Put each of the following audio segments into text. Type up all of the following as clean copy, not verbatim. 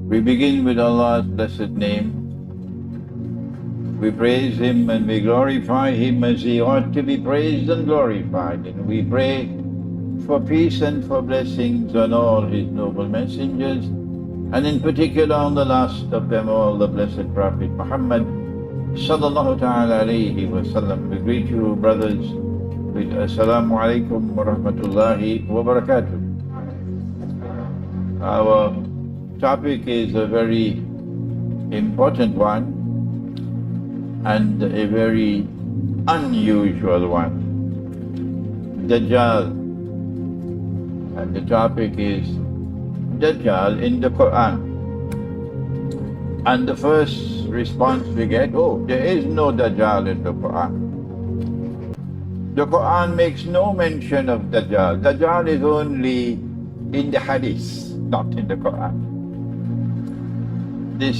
We begin with Allah's blessed name. We praise Him and we glorify Him as He ought to be praised and glorified. And we pray for peace and for blessings on all His noble messengers, and in particular on the last of them all, the blessed Prophet Muhammad sallallahu ta'ala alayhi wa sallam. We greet you, brothers, with Assalamu alaikum wa rahmatullahi wa barakatuh. Our topic is a very important one and a very unusual one. Dajjal. And the topic is Dajjal in the Qur'an. And the first response we get, oh, there is no Dajjal in the Qur'an. The Qur'an makes no mention of Dajjal. Dajjal is only in the Hadith, not in the Qur'an. This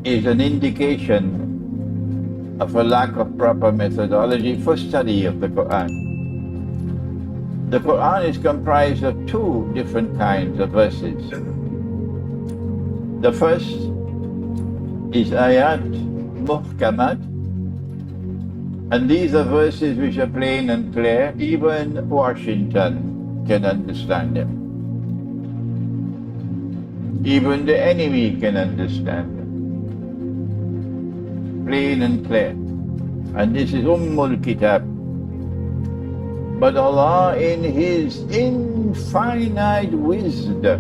is an indication of a lack of proper methodology for study of the Qur'an. The Qur'an is comprised of two different kinds of verses. The first is ayat muhkamat, and these are verses which are plain and clear. Even Washington can understand them. Even the enemy can understand them. Plain and clear. And this is Ummul Kitab. But Allah, in His infinite wisdom,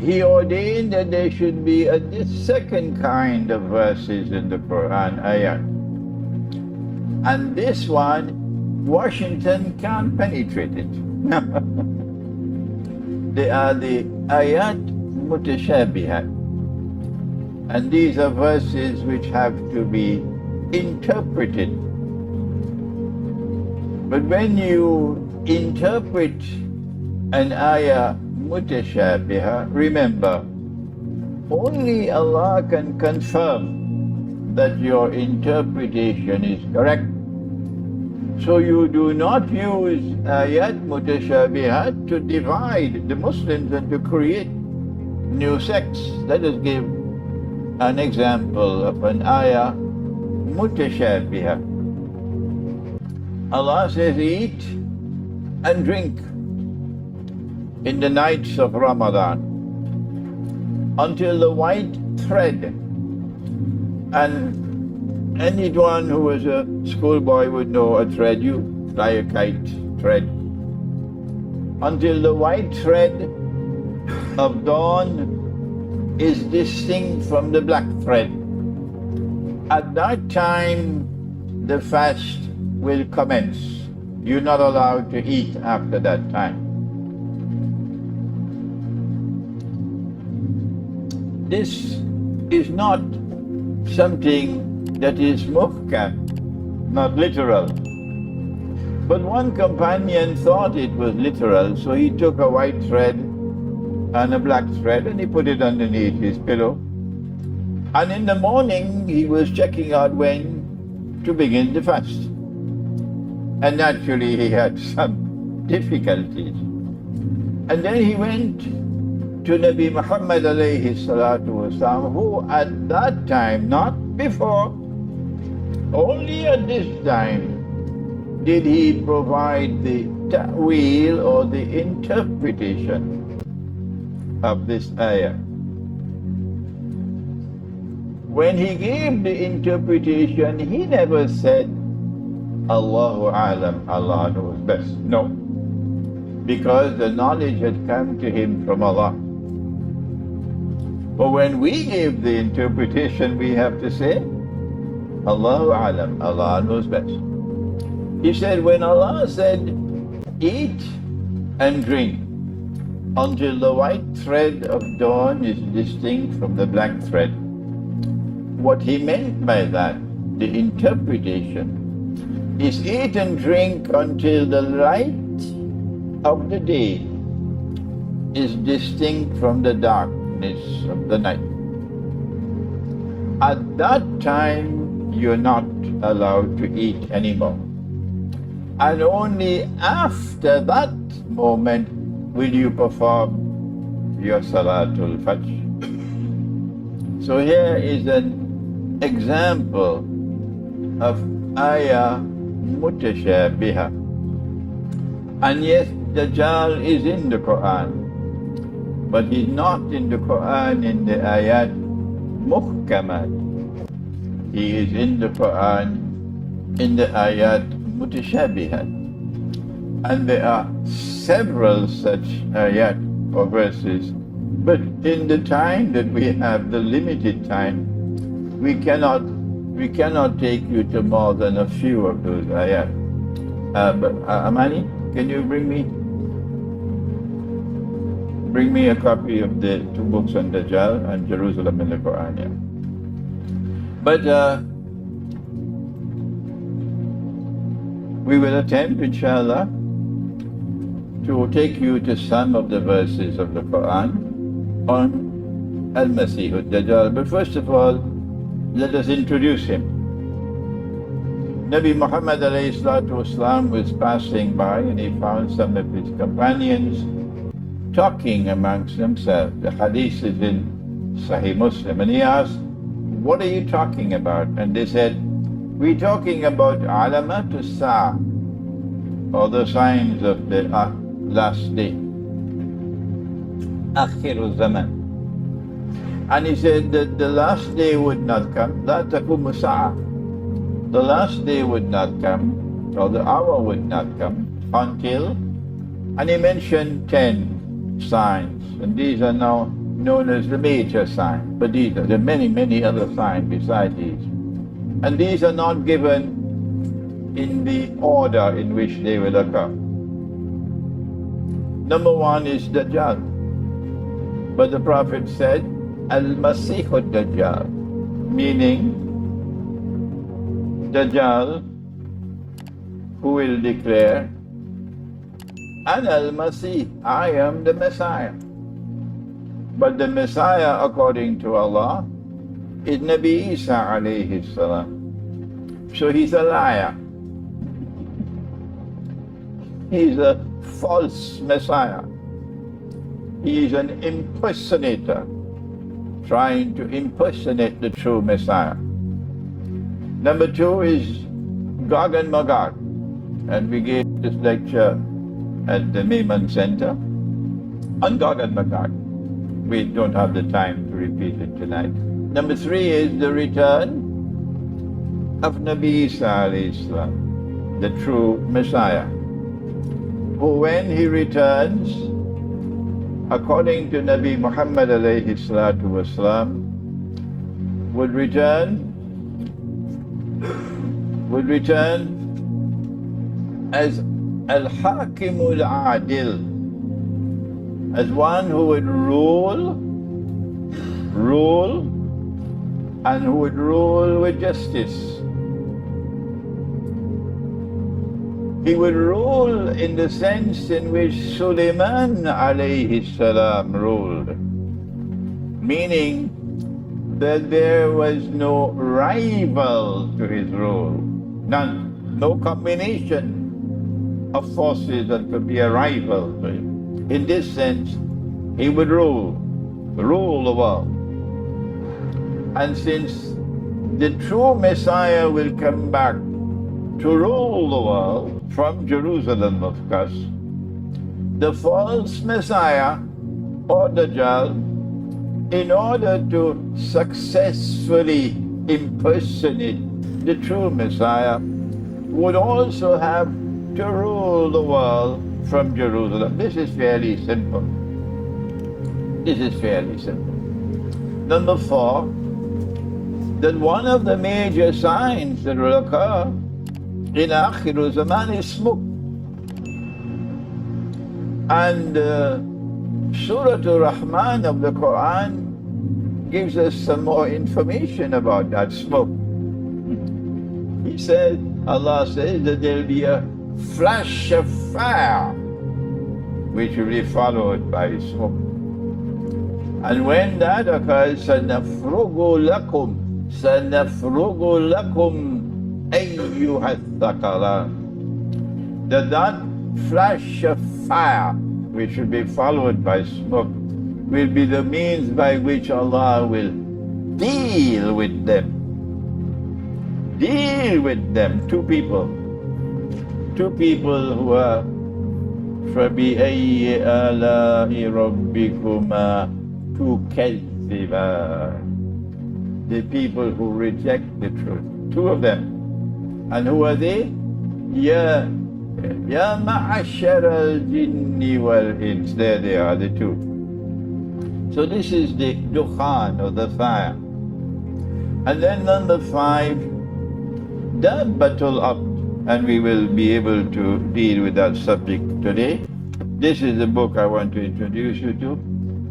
He ordained that there should be this second kind of verses in the Quran, ayat. And this one, Washington can't penetrate it. They are the ayat mutashabihat. And these are verses which have to be interpreted. But when you interpret an ayah mutashabiha, remember, only Allah can confirm that your interpretation is correct. So you do not use ayat mutashabihat to divide the Muslims and to create new sects. Let us give an example of an ayah mutashabiha. Allah says, eat and drink in the nights of Ramadan until the white thread. And anyone who was a schoolboy would know a thread. You fly a kite, thread. Until the white thread of dawn is distinct from the black thread. At that time, the fast will commence. You're not allowed to eat after that time. This is not something that is muhkam, not literal. But one companion thought it was literal, so he took a white thread and a black thread and he put it underneath his pillow. And in the morning he was checking out when to begin the fast. And naturally he had some difficulties. And then he went to Nabi Muhammad alayhi salatu wasalam, who at that time, not before, only at this time, did he provide the ta'wil or the interpretation of this ayah. When he gave the interpretation, he never said, Allahu alam, Allah knows best. No, because the knowledge had come to him from Allah. But when we give the interpretation, we have to say, Allahu alam, Allah knows best. He said, when Allah said, eat and drink until the white thread of dawn is distinct from the black thread, what he meant by that, the interpretation, is eat and drink until the light of the day is distinct from the darkness of the night. At that time, you're not allowed to eat anymore. And only after that moment will you perform your Salatul Fajr. So here is an example of ayah mutashabiha. And yes, Dajjal is in the Qur'an, but he's not in the Qur'an in the ayat muhkamat. He is in the Qur'an in the ayat mutashabihat. And there are several such ayat or verses, but in the time that we have, the limited time, we cannot take you to more than a few of those ayat. But Amani, can you bring me a copy of the two books on Dajjal and Jerusalem in the Quran? Yeah. But we will attempt, inshallah, to take you to some of the verses of the Quran on Al-Masih al-Dajjal. But first of all, let us introduce him. Nabi Muhammad ﷺ was passing by and he found some of his companions talking amongst themselves. The hadith is in Sahih Muslim. And he asked, "What are you talking about?" And they said, "We're talking about alamat s.a.w, or the signs of the last day, akhir zaman." And he said that the last day would not come, la taqumu s.a.w. The last day would not come, or the hour would not come until, and he mentioned 10 signs, and these are now known as the major signs, but there are many, many other signs besides these. And these are not given in the order in which they will occur. Number one is Dajjal. But the Prophet said, Al-Masih al-Dajjal, meaning Dajjal who will declare, Ana al-Masih, I am the Messiah. But the Messiah, according to Allah, is Nabi Isa alayhi salam. So he's a liar. He's a false Messiah. He is an impersonator, trying to impersonate the true Messiah. Number two is Gog and Magog. And we gave this lecture at the Maiman Center on Gog and Magog. We don't have the time to repeat it tonight. Number three is the return of Nabi Isa alayhi salam, the true Messiah, who when he returns, according to Nabi Muhammad alayhi salatu wasalam, would return as Al-Hakimul Adil, as one who would rule, and who would rule with justice. He would rule in the sense in which Sulaiman alayhi salam ruled, meaning that there was no rival to his rule, none, no combination of forces that could be a rival to him. In this sense, he would rule the world. And since the true Messiah will come back to rule the world from Jerusalem, of course, the false Messiah or Dajjal, in order to successfully impersonate the true Messiah, would also have to rule the world from Jerusalem. This is fairly simple. Number four, that one of the major signs that will occur in Akhir Zaman is smoke. And Surah Ar-Rahman of the Qur'an gives us some more information about that smoke. He said, Allah says that there will be a flash of fire which will be followed by smoke. And when that occurs, سَنَفْرُغُ لَكُمْ أَيُّهَا الثَّقَلَانِ, that flash of fire which will be followed by smoke will be the means by which Allah will deal with them. Deal with them. Two people who are فَبِأَيِّ آلَاءِ رَبِّكُمَا تُكَذِّبَانِ, the people who reject the truth. Two of them. And who are they? Ya ma'ashara al-jinni wal-ins. There they are, the two. So this is the dukhan, or the fire. And then number 5, dabbatul ard. And we will be able to deal with that subject today. This is the book I want to introduce you to.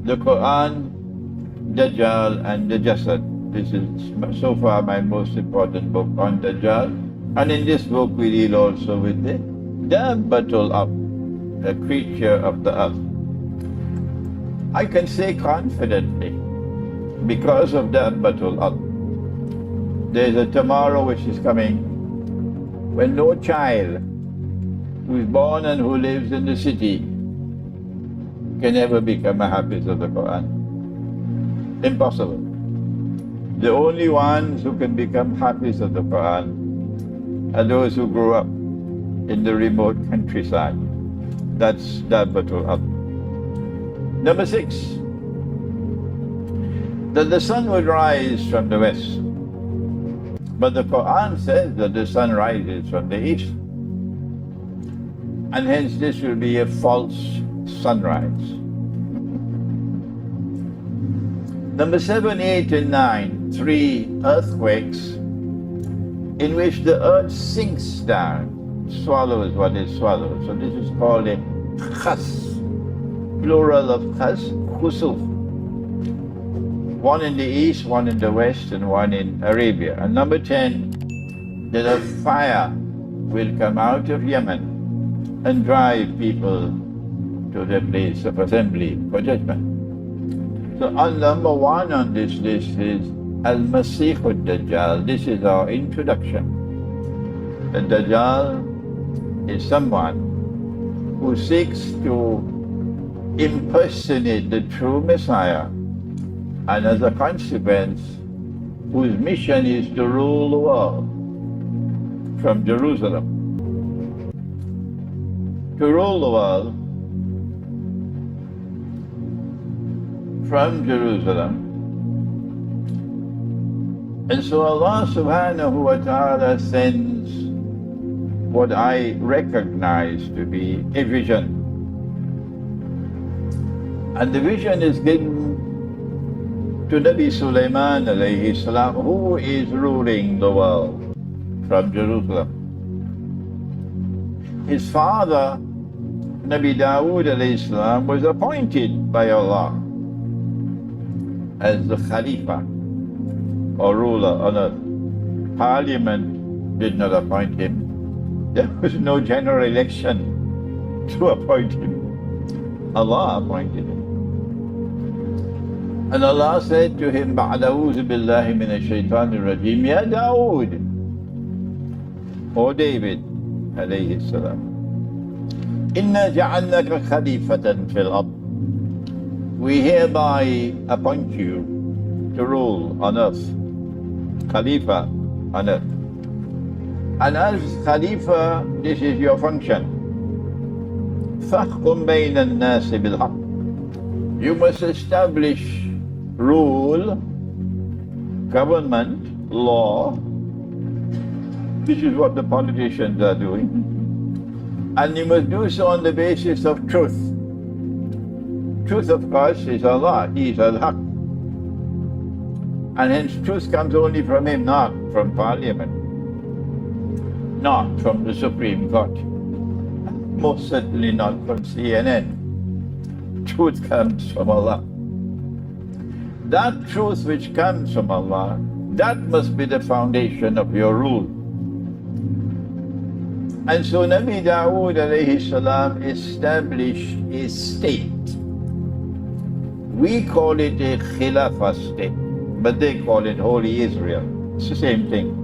The Qur'an, Dajjal and the Jasad. This is so far my most important book on Dajjal. And in this book we deal also with the dabbatul ard, a creature of the earth. I can say confidently, because of dabbatul ard, there's a tomorrow which is coming when no child who is born and who lives in the city can ever become a hafiz of the Qur'an. Impossible. The only ones who can become hafiz of the Qur'an are those who grew up in the remote countryside. That's dabbatul ard. Number 6, that the sun would rise from the west. But the Qur'an says that the sun rises from the east. And hence this will be a false sunrise. Number 7, 8 and 9, 3 earthquakes in which the earth sinks down, swallows what it swallows. So this is called a khas, plural of khas, khusuf. One in the east, one in the west, and one in Arabia. And number 10, that a fire will come out of Yemen and drive people to their place of assembly for judgment. So on number 1 on this list is Al-Masih al-Dajjal. This is our introduction. The Dajjal is someone who seeks to impersonate the true Messiah, and as a consequence, whose mission is to rule the world from Jerusalem. To rule the world from Jerusalem. And so Allah subhanahu wa ta'ala sends what I recognize to be a vision. And the vision is given to Nabi Sulaiman alayhi salam, who is ruling the world from Jerusalem. His father, Nabi Dawood alayhi salam, was appointed by Allah as the Khalifa, or ruler on earth. Parliament did not appoint him. There was no general election to appoint him. Allah appointed him. And Allah said to him, بَعْدَ أَعُوذُ بِاللَّهِ مِنَ الشَّيْطَانِ الرَّجِيمِ يَا دَاوُودِ, O David alayhi salam, إِنَّا جَعَلْنَاكَ خَلِيفَةً فِي الْأَرْضِ, we hereby appoint you to rule on earth, Khalifa on earth. And as Khalifa, this is your function. فَاحْكُمْ بَيْنَ النَّاسِ بِالْحَقِّ, you must establish rule, government, law. This is what the politicians are doing. And you must do so on the basis of truth. Truth, of course, is Allah. He is Al-Haq. And hence truth comes only from Him, not from Parliament, not from the Supreme Court, most certainly not from CNN. Truth comes from Allah. That truth which comes from Allah, that must be the foundation of your rule. And so Nabi Dawood alayhi salam established a state. We call it a Khilafah state, but they call it Holy Israel. It's the same thing.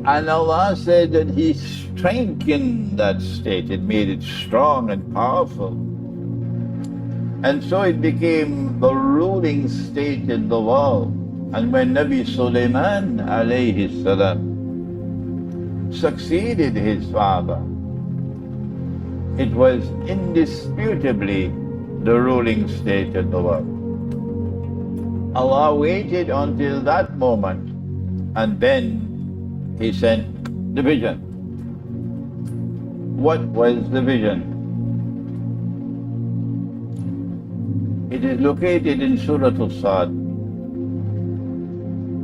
And Allah said that He strengthened that state. It made it strong and powerful. And so it became the ruling state in the world. And when Nabi Sulaiman alayhi salam succeeded his father, it was indisputably the ruling state in the world. Allah waited until that moment, and then He sent the vision. What was the vision? It is located in Surah Al-Sad.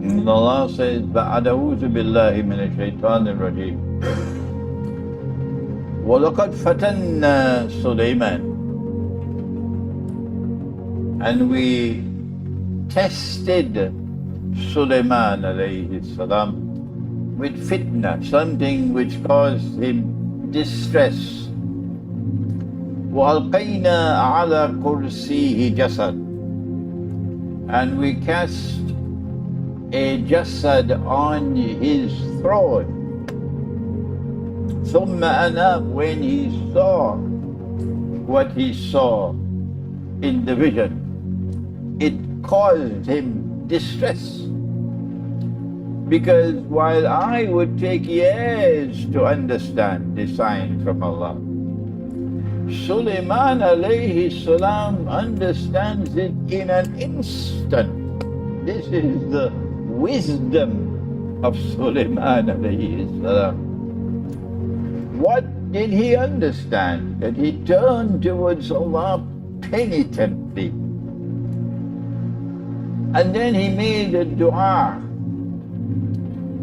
And Allah says, "Ba'adawuzu billahi minash shaitanir rajeem. وَلَقَدْ فَتَنَّا Sulaiman." And we tested Sulaiman alayhi salam with fitna, something which caused him distress. وَأَلْقَيْنَا عَلَى كُرْسِيهِ جَسَدٍ. And we cast a jasad on his throne. ثُمَّ أَنَابَ. When he saw what he saw in the vision, it caused him distress. Because while I would take years to understand the sign from Allah, Sulaiman alayhi salam understands it in an instant. This is the wisdom of Sulaiman alayhi salam. What did he understand? That he turned towards Allah penitently. And then he made a dua.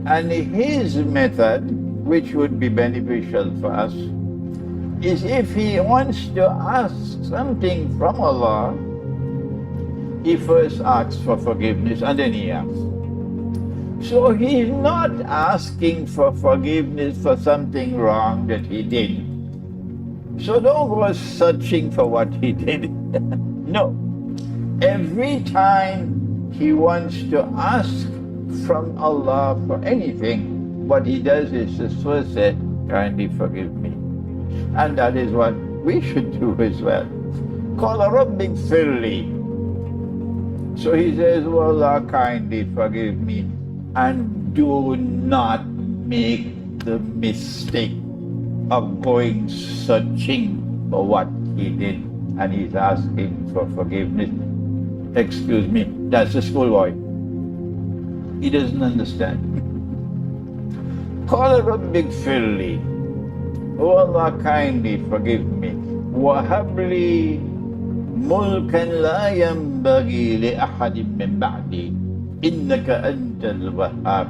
And his method, which would be beneficial for us, is if he wants to ask something from Allah, he first asks for forgiveness and then he asks. So he's not asking for forgiveness for something wrong that he did. So don't go searching for what he did. No. Every time he wants to ask from Allah for anything, what he does is just first say, kindly forgive me. And that is what we should do as well. Qala rabbi ighfirli. So he says, oh Allah, kindly forgive me. And do not make the mistake of going searching for what he did. And he's asking for forgiveness. Excuse me, that's a schoolboy. He doesn't understand. Qala rabbi ighfirli. Oh Allah, kindly forgive me. وَهَبْ لِي مُلْكًا لَا يَنْبَغِي لِأَحَدٍ مِّن بَعْدِي إِنَّكَ أَنْتَ الْوَهَّابُ.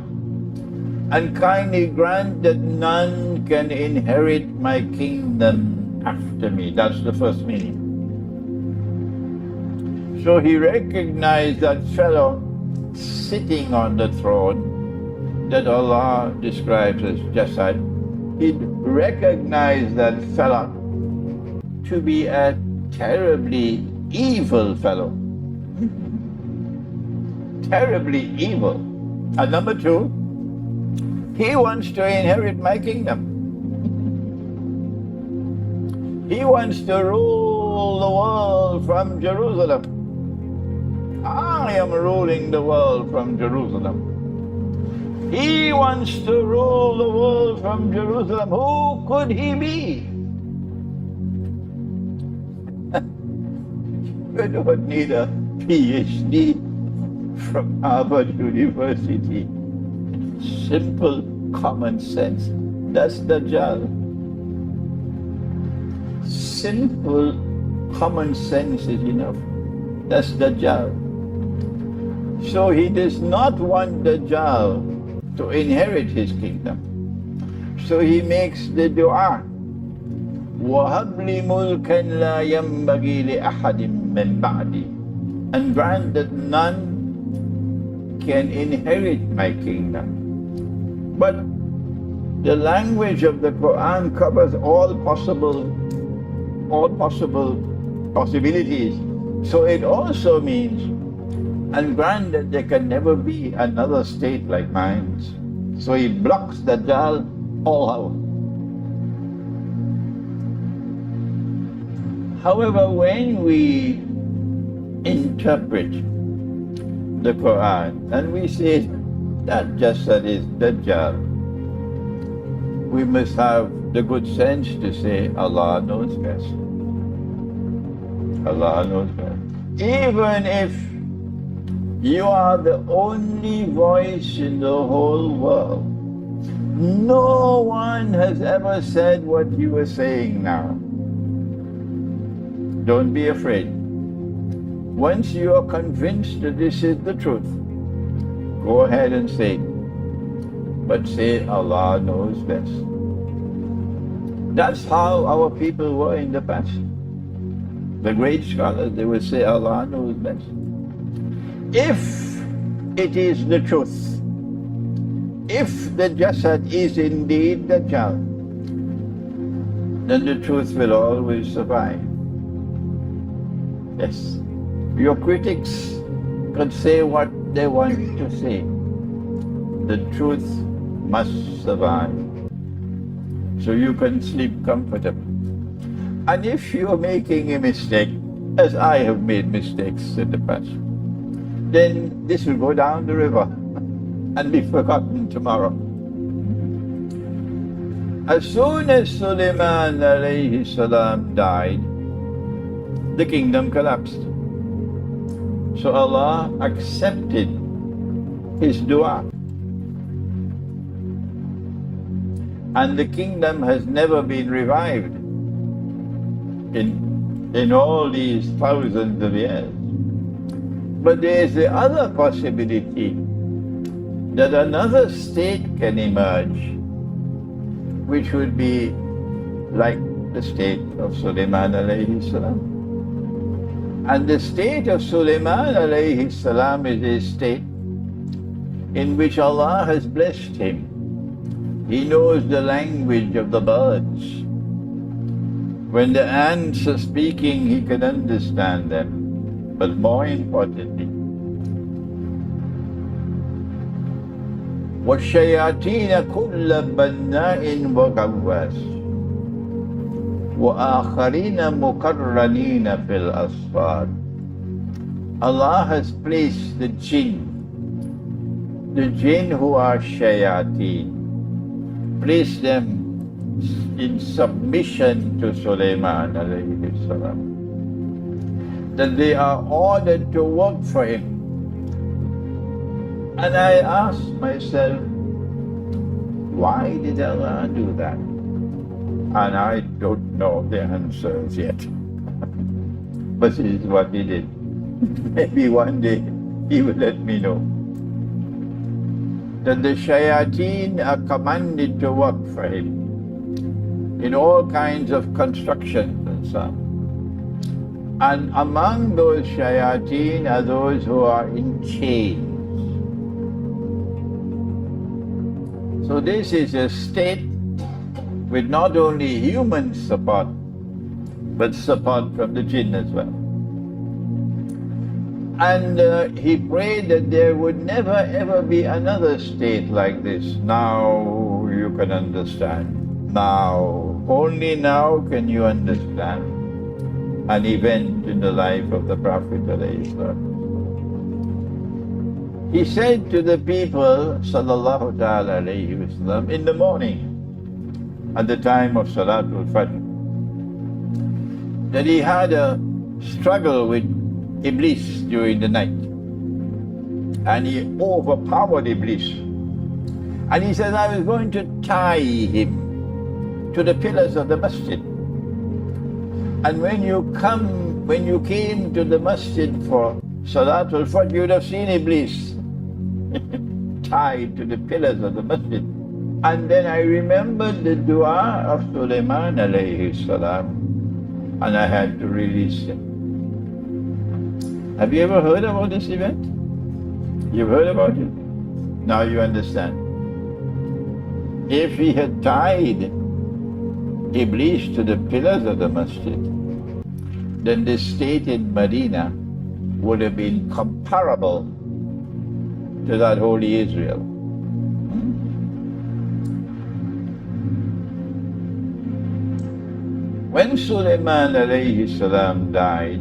And kindly grant that none can inherit my kingdom after me. That's the first meaning. So he recognized that fellow sitting on the throne that Allah describes as jasad. He'd recognized that fellow to be a terribly evil fellow. Terribly evil. And number two, he wants to inherit my kingdom. He wants to rule the world from Jerusalem. I am ruling the world from Jerusalem. He wants to rule the world from Jerusalem. Who could he be? You don't need a PhD from Harvard University. Simple common sense. That's Dajjal. Simple common sense is enough. That's Dajjal. So he does not want Dajjal to inherit his kingdom. So he makes the dua, وَهَبْ لِي مُلْكًا لَا يَنْبَغِي لِأَحَدٍ مِّن بَعْدِي. And grant that none can inherit my kingdom. But the language of the Qur'an covers all possibilities. So it also means, and grant that there can never be another state like mine. So he blocks Dajjal all out. However, when we interpret the Qur'an and we say that just that is Dajjal, we must have the good sense to say Allah knows best. Allah knows best. Even if you are the only voice in the whole world, no one has ever said what you are saying now. Don't be afraid. Once you are convinced that this is the truth, go ahead and say it. But say Allah knows best. That's how our people were in the past. The great scholars, they would say Allah knows best. If it is the truth, if the jasad is indeed Dajjal, then the truth will always survive. Yes. Your critics can say what they want to say. The truth must survive. So you can sleep comfortably. And if you're making a mistake, as I have made mistakes in the past, then this will go down the river and be forgotten tomorrow. As soon as Sulaiman alayhi salam died, the kingdom collapsed. So Allah accepted his dua. And the kingdom has never been revived in all these thousands of years. But there is the other possibility that another state can emerge, which would be like the state of Sulaiman alayhi salam. And the state of Sulaiman alayhi salam is a state in which Allah has blessed him. He knows the language of the birds. When the ants are speaking, he can understand them. But more importantly, وَالشَّيَاطِينَ كُلَّ بَنَّاءٍ وَغَوَّاسٍ وَآخَرِينَ مُقَرَّنِينَ فِي الْأَصْفَادِ. Allah has placed the jinn who are shayateen, placed them in submission to Sulaiman alayhi salam, that they are ordered to work for him. And I ask myself, why did Allah do that? And I don't know the answers yet. But this is what he did. Maybe one day he will let me know. That the shayateen are commanded to work for him in all kinds of constructions and so on. And among those shayateen are those who are in chains. So this is a state with not only human support, but support from the jinn as well. And he prayed that there would never ever be another state like this. Now you can understand. Now, only now can you understand an event in the life of the Prophet ﷺ. He said to the people, sallallahu ta'ala alayhi wasallam, in the morning, at the time of Salatul Fajr, that he had a struggle with Iblis during the night. And he overpowered Iblis. And he says, I was going to tie him to the pillars of the masjid. And when you came to the masjid for Salatul Fajr, you would have seen Iblis tied to the pillars of the masjid. And then I remembered the dua of Sulaiman alayhi salam, and I had to release him. Have you ever heard about this event? You've heard about it? Now you understand. If he had tied Iblis to the pillars of the masjid, then the state in Medina would have been comparable to that holy Israel. When Sulaiman alayhi salam died,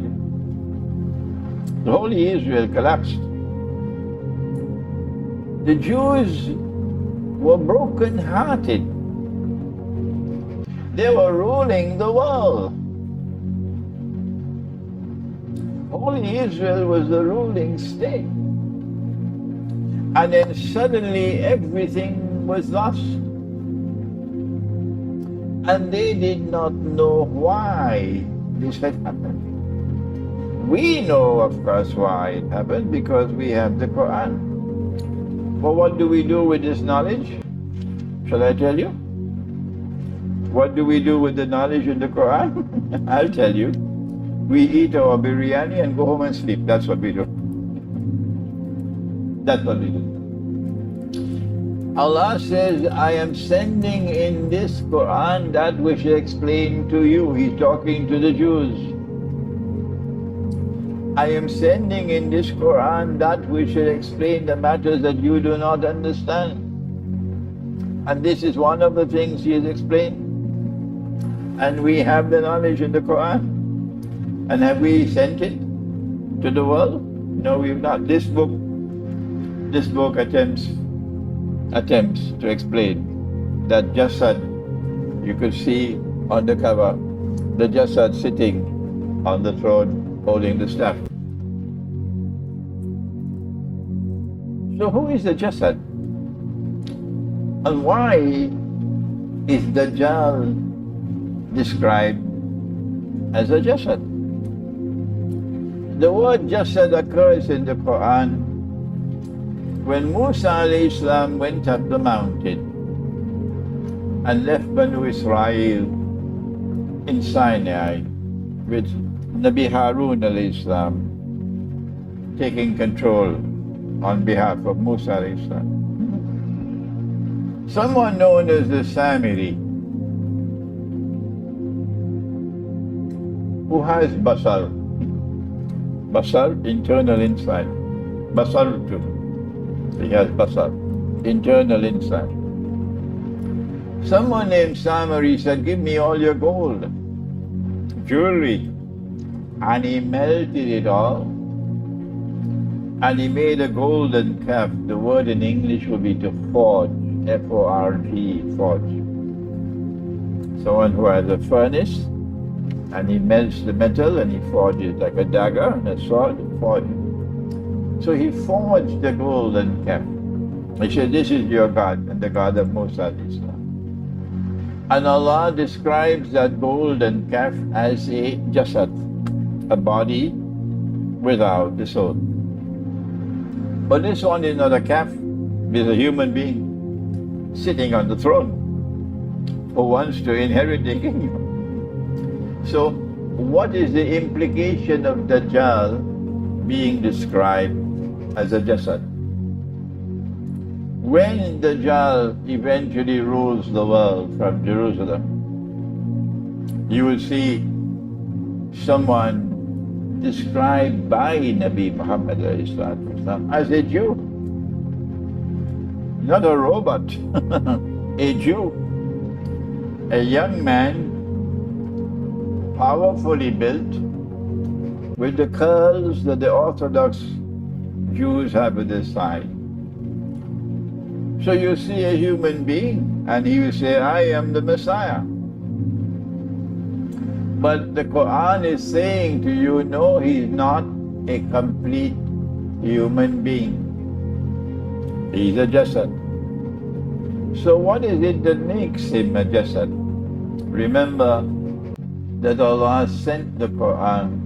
Holy Israel collapsed. The Jews were broken-hearted. They were ruling the world. Holy Israel was the ruling state. And then suddenly everything was lost. And they did not know why this had happened. We know, of course, why it happened, because we have the Qur'an. But what do we do with this knowledge? Shall I tell you? What do we do with the knowledge in the Qur'an? I'll tell you. We eat our biryani and go home and sleep. That's what we do. That's what we do. Allah says, I am sending in this Qur'an that which I explained to you. He's talking to the Jews. I am sending in this Qur'an that which will explain the matters that you do not understand. And this is one of the things He has explained. And we have the knowledge in the Qur'an. And have we sent it to the world? No, we have not. This book attempts to explain that Jasad, you could see on the cover, the Jasad sitting on the throne holding the staff. So who is the Jasad? And why is Dajjal described as a Jasad? The word Jasad occurs in the Qur'an when Musa alayhi salam went up the mountain and left Banu Israel in Sinai with Nabi Harun alayhi salam taking control on behalf of Musa alayhi salam. Someone known as the Samiri, who has basar, internal inside, basar too. He has basar, internal inside. Someone named Samari said, give me all your gold, jewelry. And he melted it all. And he made a golden calf. The word in English would be to forge, F-O-R-G, forge. Someone who has a furnace, and he melts the metal and he forges like a dagger and a sword, forge. So he forged the golden calf. He said, this is your God, and the God of Musa alayhi salam. And Allah describes that golden calf as a jasad, a body without the soul. But this one is not a calf, it's a human being sitting on the throne who wants to inherit the kingdom. So what is the implication of Dajjal being described as a jasad? When Dajjal eventually rules the world from Jerusalem, you will see someone described by Nabi Muhammad as a Jew, not a robot, a Jew, a young man, powerfully built, with the curls that the Orthodox Jews have at their side. So you see a human being, and he will say, I am the Messiah. But the Qur'an is saying to you, no, he's not a complete human being. He's a jasad. So what is it that makes him a jasad? Remember that Allah sent the Qur'an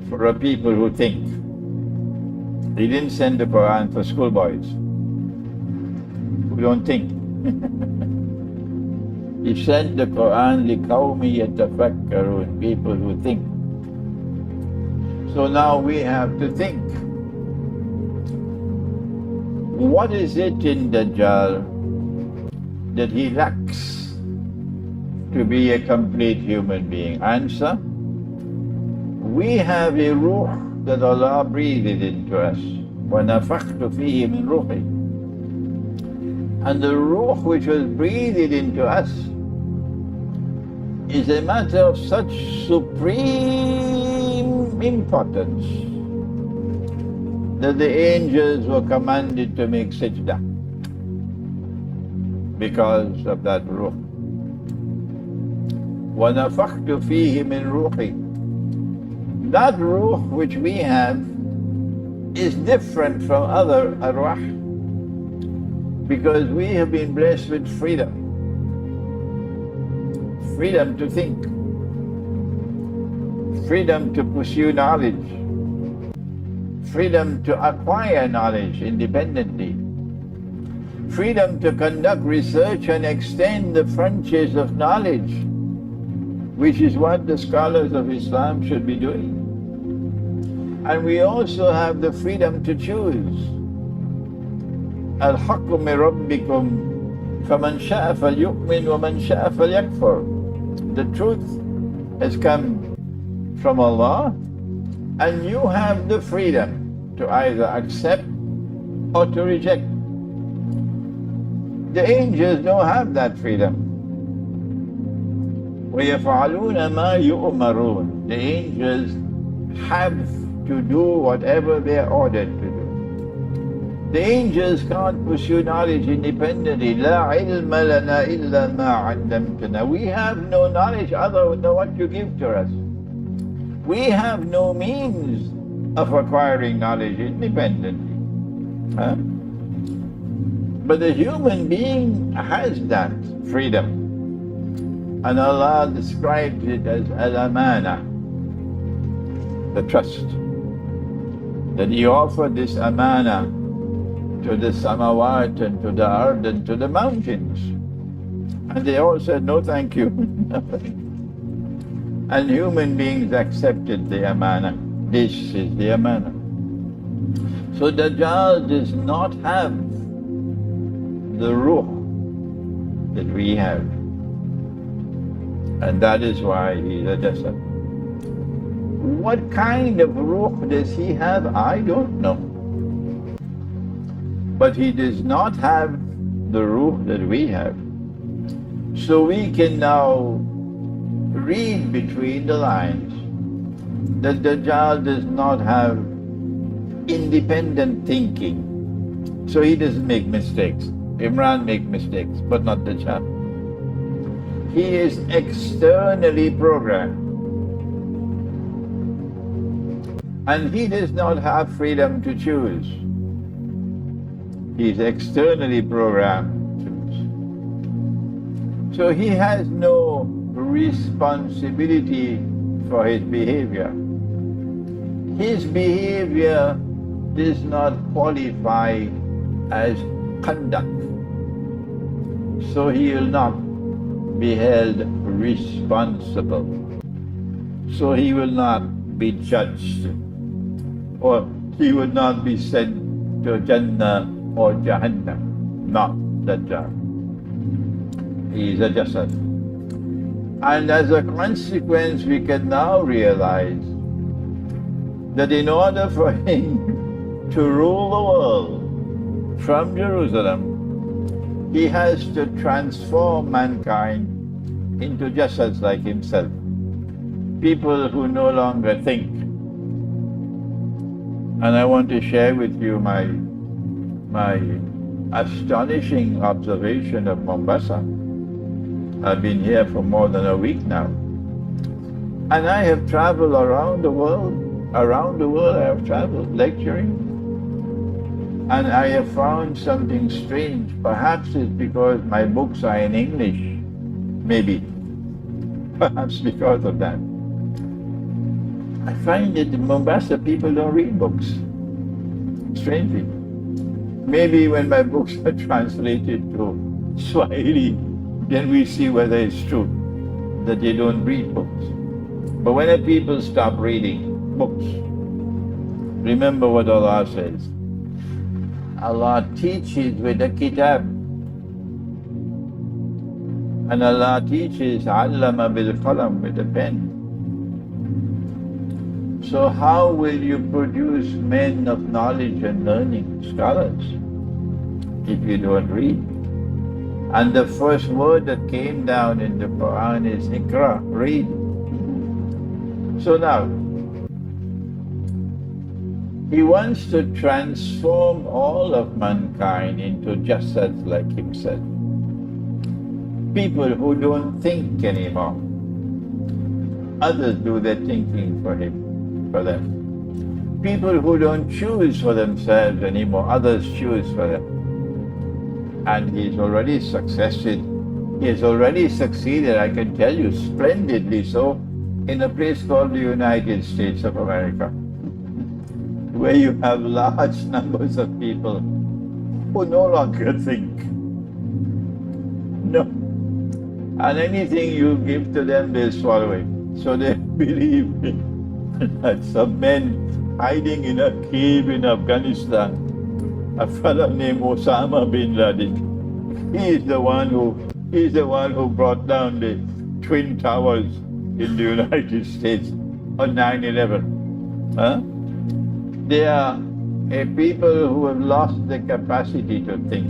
for a people who think. He didn't send the Qur'an for schoolboys who don't think. He sent the Qur'an لِقَوْمِ يَتَفَكَّرُونَ, people who think. So now we have to think. What is it in Dajjal that he lacks to be a complete human being? Answer, we have a ruh that Allah breathed into us. وَنَفَخْتُ فِيهِ مِنْ رُوحِي. And the ruh which was breathed into us is a matter of such supreme importance that the angels were commanded to make sajda because of that ruh. وَنَفَخْتُ فِيهِ مِنْ رُوحِي. That ruh which we have is different from other arwah because we have been blessed with freedom. Freedom to think, freedom to pursue knowledge, freedom to acquire knowledge independently, freedom to conduct research and extend the frontiers of knowledge, which is what the scholars of Islam should be doing. And we also have the freedom to choose. Al-haqqu min rabbikum faman sha'a falyu'min wa man sha'a falyakfur. The truth has come from Allah, and you have the freedom to either accept or to reject. The angels don't have that freedom. وَيَفْعَلُونَ مَا يُؤْمَرُونَ. The angels have to do whatever they are ordered to do. The angels can't pursue knowledge independently. لَا عِلْمَ لَنَا إِلَّا مَا عَلَّمْتَنَا. We have no knowledge other than what you give to us. We have no means of acquiring knowledge independently. Huh? But the human being has that freedom. And Allah describes it as al-amana, the trust. That He offered this amana to the samawat and to the earth and to the mountains. And they all said, no thank you. And human beings accepted the amana. This is the amana. So Dajjal does not have the ruh that we have. And that is why he's a jasad. What kind of ruh does he have? I don't know. But he does not have the ruh that we have. So we can now read between the lines that Dajjal does not have independent thinking. So he doesn't make mistakes. Imran makes mistakes, but not Dajjal. He is externally programmed. And he does not have freedom to choose. He is externally programmed to choose. So he has no responsibility for his behavior. His behavior does not qualify as conduct. So he will not be held responsible. So he will not be judged, or he will not be sent to Jannah or Jahannam. Not Dajjal. He is a jasad. And as a consequence, we can now realize that in order for him to rule the world from Jerusalem, he has to transform mankind into jasads like himself. People who no longer think. And I want to share with you my astonishing observation of Mombasa. I've been here for more than a week now. And I have traveled around the world. Around the world I have traveled, lecturing. And I have found something strange. Perhaps it's because my books are in English. Maybe. Perhaps because of that. I find that in Mombasa people don't read books. Strangely. Maybe when my books are translated to Swahili, then we see whether it's true that they don't read books. But when the people stop reading books, remember what Allah says. Allah teaches with the kitab. And Allah teaches allama bil qalam, with the pen. So how will you produce men of knowledge and learning, scholars, if you don't read? And the first word that came down in the Qur'an is Iqra, read. So now, He wants to transform all of mankind into jasads like himself. People who don't think anymore. Others do their thinking for him, for them. People who don't choose for themselves anymore, others choose for them. And he's already succeeded. He has already succeeded, I can tell you, splendidly so, in a place called the United States of America, where you have large numbers of people who no longer think. No. And anything you give to them, they swallow it. So they believe that some men hiding in a cave in Afghanistan, a fellow named Osama bin Laden, he's the one who brought down the Twin Towers in the United States on 9/11. Huh? They are a people who have lost the capacity to think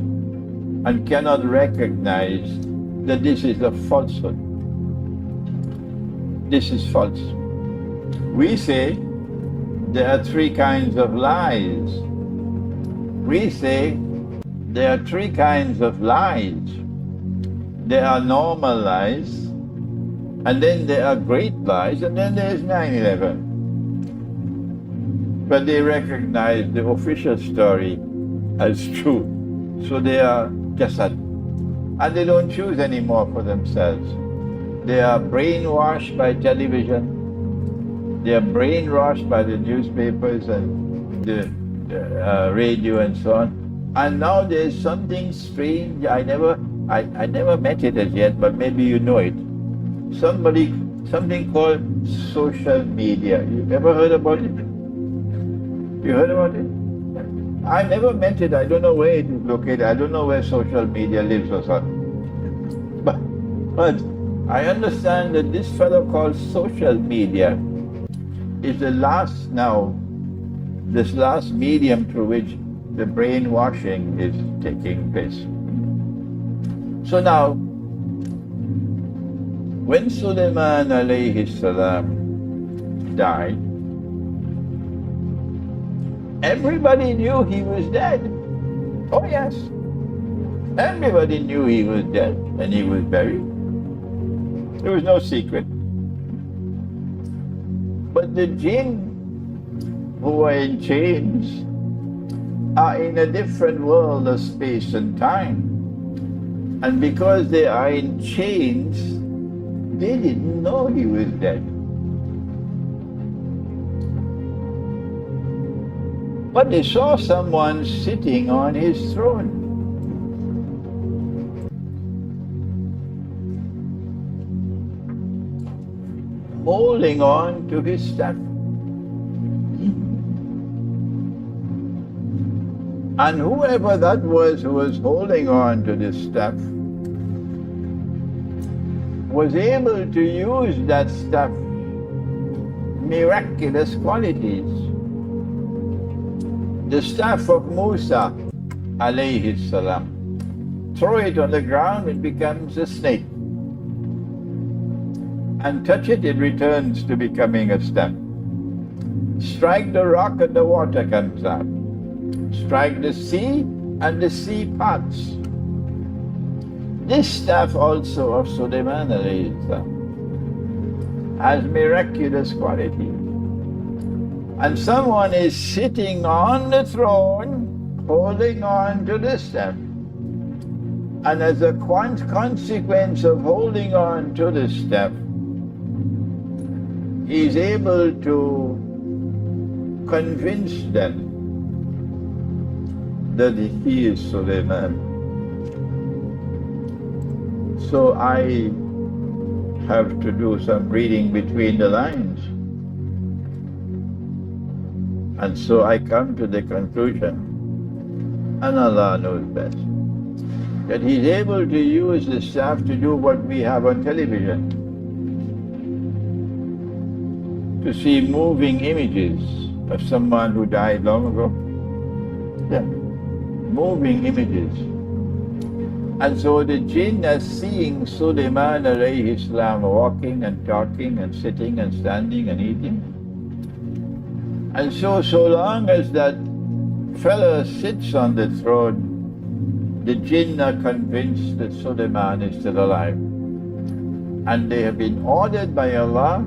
and cannot recognize that this is a falsehood. This is false. We say there are three kinds of lies. We say there are three kinds of lies. There are normal lies, and then there are great lies, and then there's 9/11. But they recognize the official story as true. So they are jasad. And they don't choose anymore for themselves. They are brainwashed by television. They are brainwashed by the newspapers and the radio and so on. And now there's something strange. I never met it as yet, but maybe you know it. Something called social media. You ever heard about it? You heard about it? I never met it. I don't know where it is located. I don't know where social media lives or something. But I understand that this fellow called social media is the last medium through which the brainwashing is taking place. So now, when Sulaiman alayhi salam died, everybody knew he was dead. Oh yes. Everybody knew he was dead and he was buried. There was no secret. But the jinn who are in chains are in a different world of space and time. And because they are in chains, they didn't know he was dead. But they saw someone sitting on his throne. Holding on to his staff. And whoever that was who was holding on to this staff was able to use that staff miraculous qualities. The staff of Musa alayhi salam. Throw it on the ground, it becomes a snake. And touch it, it returns to becoming a staff. Strike the rock and the water comes out. Strike the sea and the sea parts. This staff also of Sulaiman alayhi salam has miraculous qualities. And someone is sitting on the throne, holding on to the staff. And as a consequence of holding on to the staff, he is able to convince them that he is Sulaiman. So I have to do some reading between the lines. And so I come to the conclusion, and Allah knows best, that he's able to use the staff to do what we have on television. To see moving images of someone who died long ago. Yeah, moving images. And so the jinn are seeing Sulaiman alayhi salam walking and talking and sitting and standing and eating. And so long as that fellow sits on the throne, the jinn are convinced that Suleiman is still alive. And they have been ordered by Allah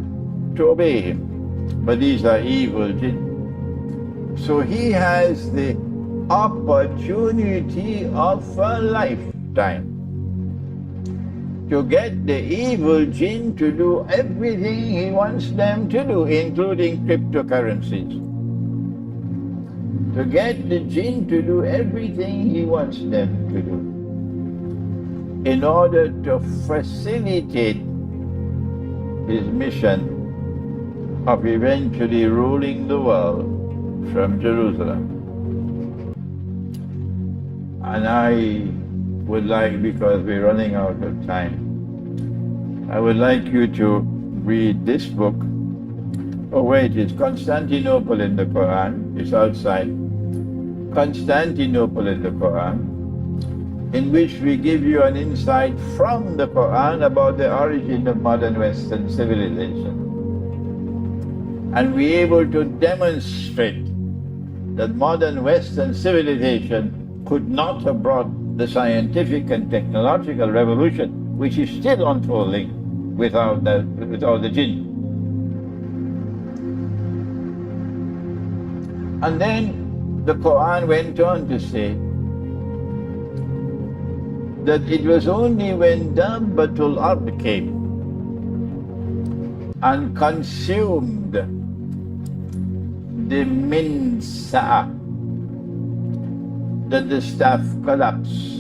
to obey him. But these are evil jinn. So he has the opportunity of a lifetime to get the evil jinn to do everything he wants them to do, including cryptocurrencies. To get the jinn to do everything he wants them to do, in order to facilitate his mission of eventually ruling the world from Jerusalem. And I would like, because we're running out of time, I would like you to read this book. Oh wait, it's Constantinople in the Qur'an. It's outside. Constantinople in the Qur'an, in which we give you an insight from the Qur'an about the origin of modern Western civilization. And we're able to demonstrate that modern Western civilization could not have brought the scientific and technological revolution, which is still unfolding, without the jinn. And then the Qur'an went on to say that it was only when Dabbatul Ard came and consumed the min sa' that the staff collapsed.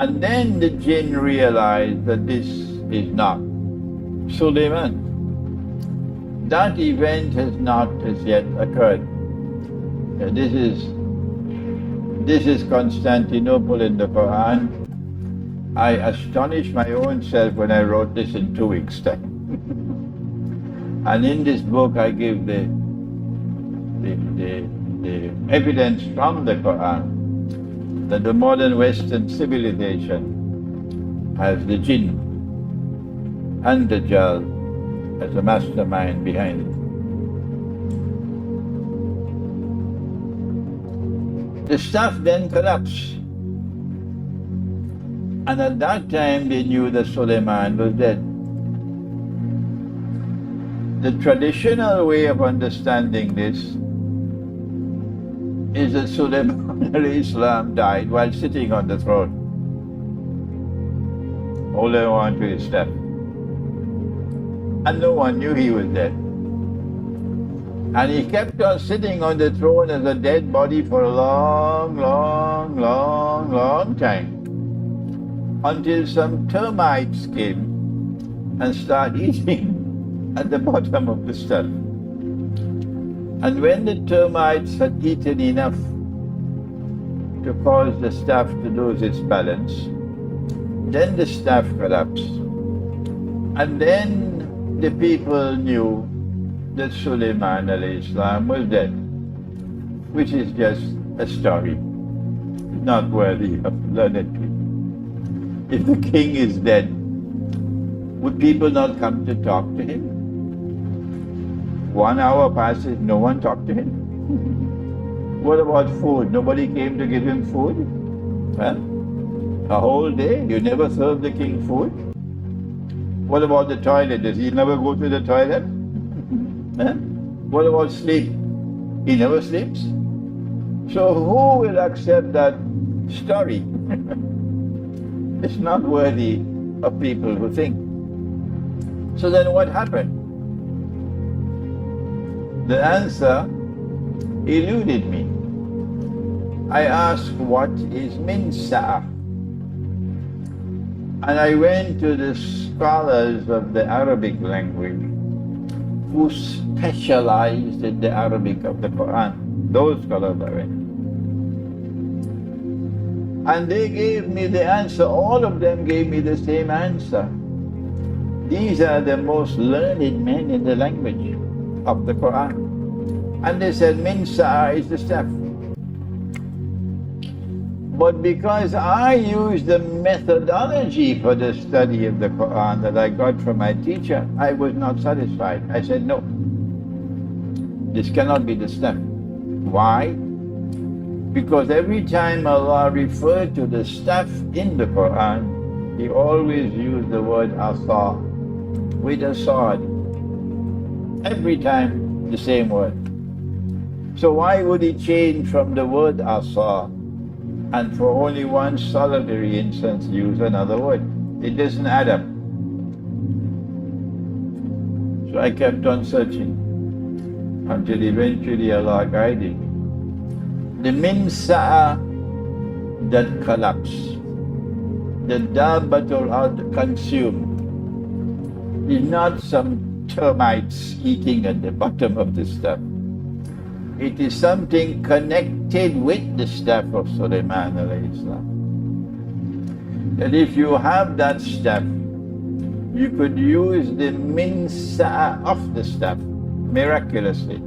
And then the jinn realized that this is not Suleiman. That event has not as yet occurred. This is Constantinople in the Qur'an. I astonished my own self when I wrote this in 2 weeks' time. And in this book I give the evidence from the Qur'an that the modern Western civilization has the jinn and Dajjal as a mastermind behind it. The staff then collapsed. And at that time they knew that Suleiman was dead. The traditional way of understanding this is that Suleiman Islam died while sitting on the throne, holding on to his staff. And no one knew he was dead. And he kept on sitting on the throne as a dead body for a long time, until some termites came and started eating at the bottom of the stuff. And when the termites had eaten enough to cause the staff to lose its balance, then the staff collapsed. And then the people knew that Suleiman Islam was dead, which is just a story, not worthy of learned people. If the king is dead, would people not come to talk to him? 1 hour passes, no one talked to him. What about food? Nobody came to give him food? Huh? A whole day, you never served the king food? What about the toilet? Does he never go to the toilet? Huh? What about sleep? He never sleeps? So who will accept that story? It's not worthy of people who think. So then what happened? The answer eluded me. I asked, what is min sa'? And I went to the scholars of the Arabic language who specialized in the Arabic of the Qur'an. Those scholars I went. And they gave me the answer. All of them gave me the same answer. These are the most learned men in the language of the Qur'an. And they said, min sa' is the staff. But because I used the methodology for the study of the Qur'an that I got from my teacher, I was not satisfied. I said, no, This cannot be the staff. Why? Because every time Allah referred to the staff in the Qur'an, He always used the word asa, with a sword. Every time the same word. So why would He change from the word asa and for only one solitary instance use another word? It doesn't add up. So I kept on searching until eventually Allah guided me. The minsa'a that collapsed, the dabbatul ard consumed, is not some termites eating at the bottom of the staff. It is something connected with the staff of Sulaiman alayhi salam. That if you have that staff, you could use the minsa'a of the staff miraculously.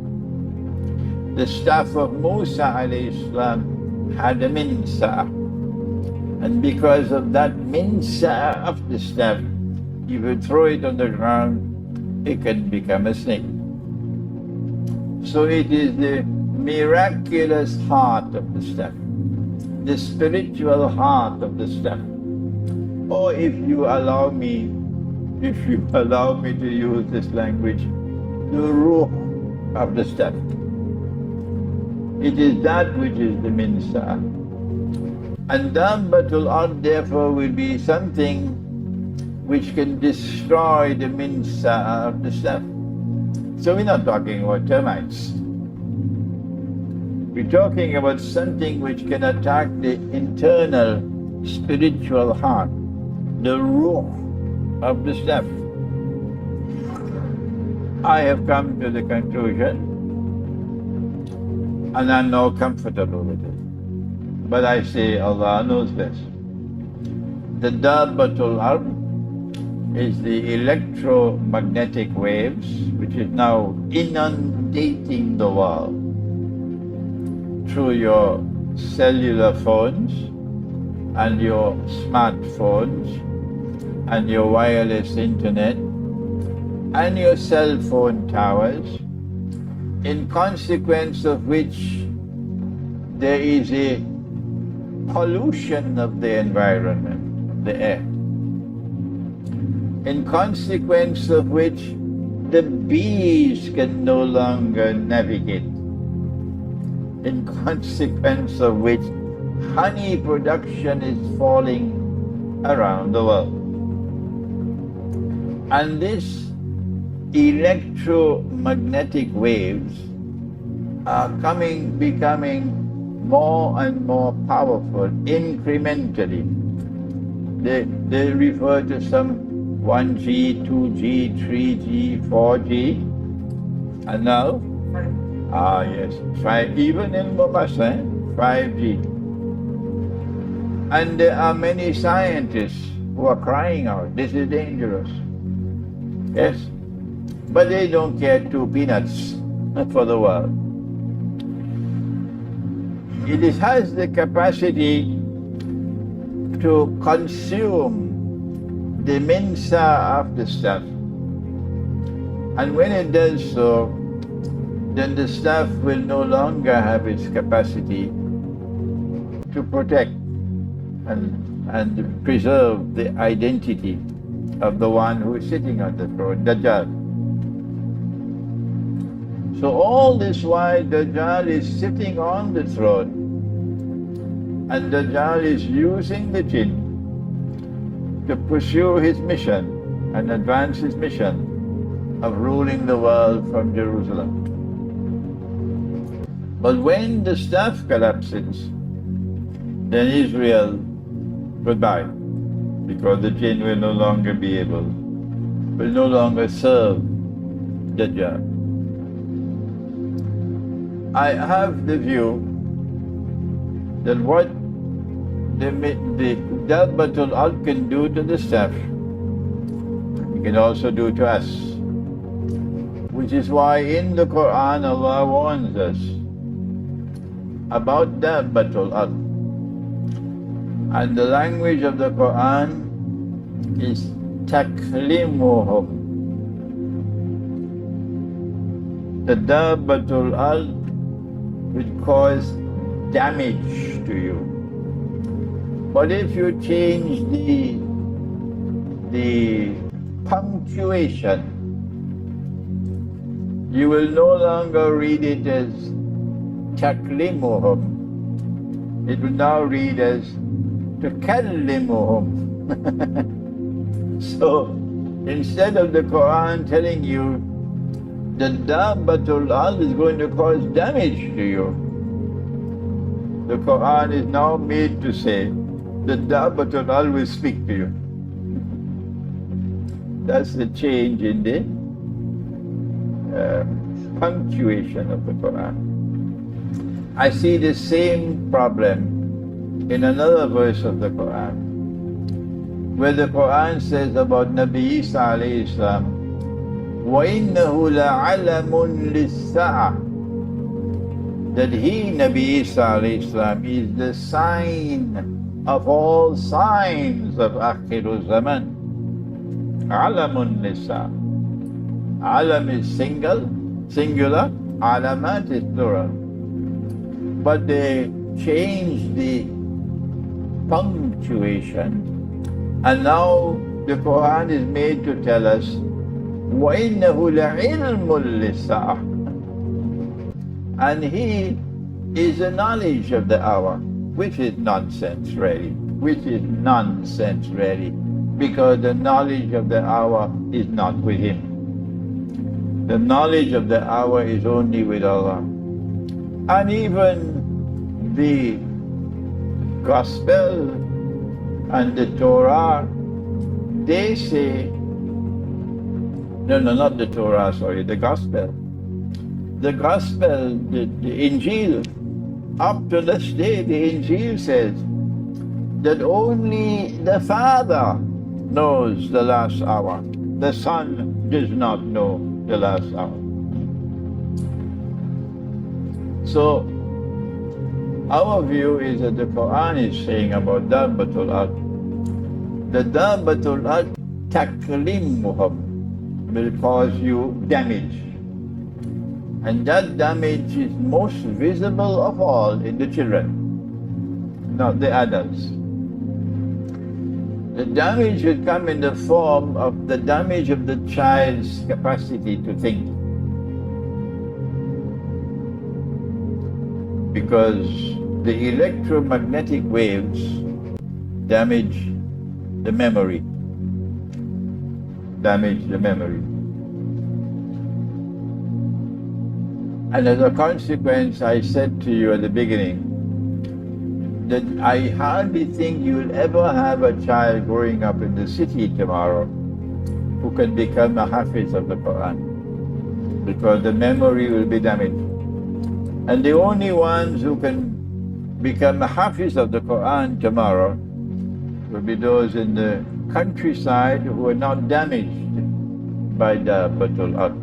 The staff of Musa alayhi salam had a minsa'a, and because of that minsa'a of the staff, you would throw it on the ground, it can become a snake. So it is the miraculous heart of the staff, the spiritual heart of the staff. Or if you allow me to use this language, the ruh of the staff. It is that which is the minsa. And dabbatul ard therefore will be something which can destroy the minsa of the staff. So we're not talking about termites. We're talking about something which can attack the internal spiritual heart, the ruh of the staff. I have come to the conclusion, and I'm now comfortable with it. But I say Allah knows best. The dabbatul ard is the electromagnetic waves which is now inundating the world through your cellular phones and your smartphones and your wireless internet and your cell phone towers, in consequence of which there is a pollution of the environment, the air, in consequence of which the bees can no longer navigate, in consequence of which honey production is falling around the world. And this electromagnetic waves are becoming more and more powerful incrementally. They refer to some 1G, 2G, 3G, 4G, and now, yes, 5, even in Mombasa, 5G. And there are many scientists who are crying out, this is dangerous. Yes, but they don't care 2 peanuts for the world. It has the capacity to consume the minsa of the stuff. And when it does so, then the stuff will no longer have its capacity to protect and preserve the identity of the one who is sitting on the throne, Dajjal. So all this while Dajjal is sitting on the throne, and Dajjal is using the jinn to pursue his mission and advance his mission of ruling the world from Jerusalem. But when the staff collapses, then Israel, goodbye, because the jinn will no longer serve Dajjal. I have the view that what the dabbatul ard can do to the staff, it can also do to us. Which is why in the Qur'an Allah warns us about dabbatul ard. And the language of the Qur'an is taklimuhum. The dabbatul ard will cause damage to you. But if you change the punctuation, you will no longer read it as taklimuhum. It will now read as tukallimuhum. So instead of the Qur'an telling you the dabbatul ard is going to cause damage to you, the Qur'an is now made to say the dabbatul ard will speak to you. That's the change in the punctuation of the Qur'an. I see the same problem in another verse of the Qur'an, where the Qur'an says about Nabi Isa alayhi salam, وَإِنَّهُ لَعَلَمٌ لِلسَّاعَةِ, that he, Nabi Isa alayhi salam, is the sign of all signs of Akhirul Zaman. Alamun lisa. Alam is singular, alamat is plural. But they changed the punctuation, and now the Qur'an is made to tell us وَإِنَّهُ لَعِلْمٌ لِلسَّاعَةِ, and he is the knowledge of the hour, which is nonsense really, because the knowledge of the hour is not with him. The knowledge of the hour is only with Allah. And even the Gospel and the Torah, they say, no, not the Torah, sorry, the Gospel. The Gospel, the Injil, up to this day, the Injil says that only the Father knows the last hour. The Son does not know the last hour. So, our view is that the Qur'an is saying about dabbatul ard, the dabbatul ard taklimuhum will cause you damage. And that damage is most visible of all in the children, not the adults. The damage will come in the form of the damage of the child's capacity to think. Because the electromagnetic waves damage the memory. And as a consequence, I said to you at the beginning that I hardly think you will ever have a child growing up in the city tomorrow who can become a hafiz of the Qur'an, because the memory will be damaged. And the only ones who can become a hafiz of the Qur'an tomorrow will be those in the countryside who are not damaged by the Batul Ard.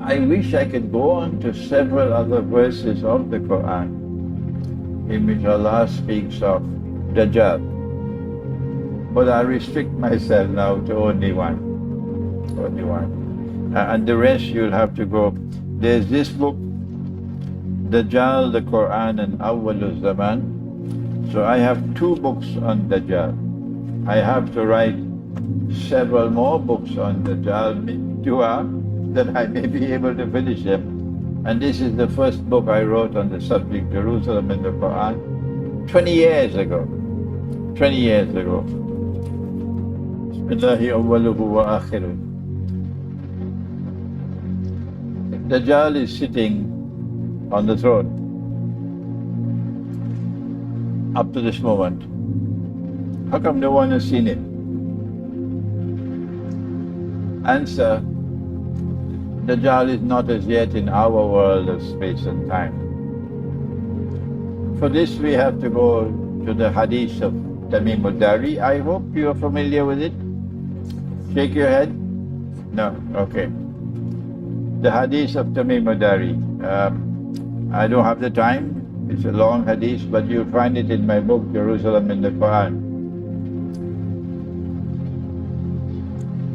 I wish I could go on to several other verses of the Qur'an in which Allah speaks of Dajjal, but I restrict myself now to only one. And the rest you'll have to go. There's this book, Dajjal, the Qur'an and Awwalul Zaman. So I have 2 books on Dajjal. I have to write several more books on Dajjal, dua, that I may be able to finish them. And this is the first book I wrote on the subject, Jerusalem in the Qur'an, 20 years ago. Bismillahi awwaluhu wa akhiruh. Dajjal is sitting on the throne up to this moment. How come no one has seen it? Answer: Dajjal is not as yet in our world of space and time. For this we have to go to the hadith of Tamim al-Dari. I hope you are familiar with it. Shake your head. No? Okay. The hadith of Tamim al-Dari. I don't have the time. It's a long hadith, but you'll find it in my book, Jerusalem in the Qur'an.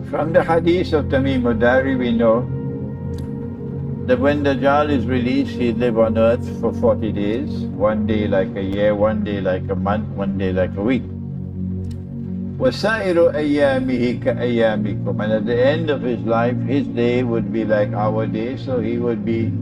From the hadith of Tamim al-Dari we know that when Dajjal is released, he'd live on earth for 40 days, one day like a year, one day like a month, one day like a week. وَسَائِرُ أَيَّامِهِ كَأَيَّامِكُمْ. And at the end of his life, his day would be like our day, so he would be